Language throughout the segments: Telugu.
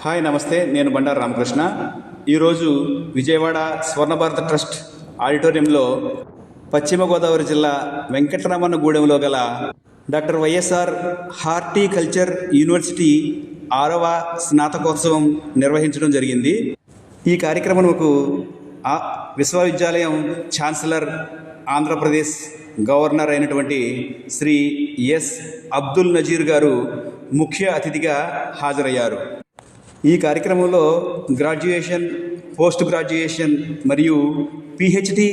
హాయ్ నమస్తే, నేను బండారు రామకృష్ణ. ఈరోజు విజయవాడ స్వర్ణ భారత ట్రస్ట్ ఆడిటోరియంలో పశ్చిమ గోదావరి జిల్లా వెంకటరమణగూడెంలో గల డాక్టర్ వైఎస్ఆర్ హార్టికల్చర్ యూనివర్సిటీ 6వ స్నాతకోత్సవం నిర్వహించడం జరిగింది. ఈ కార్యక్రమంకు విశ్వవిద్యాలయం ఛాన్సలర్, ఆంధ్రప్రదేశ్ గవర్నర్ అయినటువంటి శ్రీ ఎస్ అబ్దుల్ నజీర్ గారు ముఖ్య అతిథిగా హాజరయ్యారు. ఈ కార్యక్రమంలో గ్రాడ్యుయేషన్, పోస్ట్ గ్రాడ్యుయేషన్ మరియు పిహెచ్డి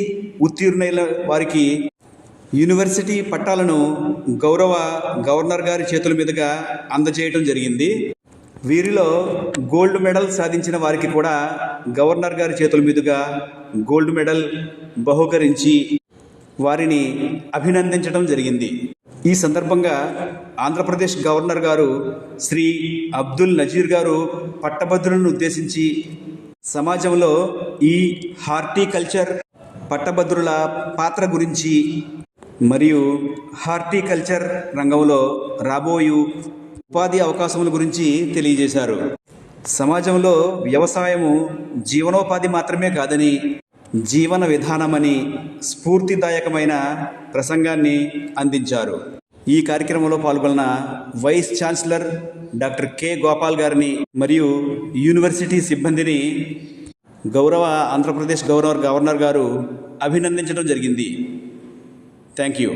ఉత్తీర్ణులైన వారికి యూనివర్సిటీ పట్టాలను గౌరవ గవర్నర్ గారి చేతుల మీదుగా అందజేయడం జరిగింది. వీరిలో గోల్డ్ మెడల్ సాధించిన వారికి కూడా గవర్నర్ గారి చేతుల మీదుగా గోల్డ్ మెడల్ బహుకరించి వారిని అభినందించడం జరిగింది. ఈ సందర్భంగా ఆంధ్రప్రదేశ్ గవర్నర్ గారు శ్రీ అబ్దుల్ నజీర్ గారు పట్టభద్రులను ఉద్దేశించి సమాజంలో ఈ హార్టికల్చర్ పట్టభద్రుల పాత్ర గురించి మరియు హార్టికల్చర్ రంగంలో రాబోయే ఉపాధి అవకాశముల గురించి తెలియజేశారు. సమాజంలో వ్యవసాయము జీవనోపాధి మాత్రమే కాదని, జీవన విధానమని స్ఫూర్తిదాయకమైన ప్రసంగాన్ని అందించారు. ఈ కార్యక్రమంలో పాల్గొన్న vice chancellor doctor K Gopal గారిని మరియు యూనివర్సిటీ సిబ్బందిని గౌరవ ఆంధ్రప్రదేశ్ గవర్నర్ గారు అభినందించడం జరిగింది. Thank you.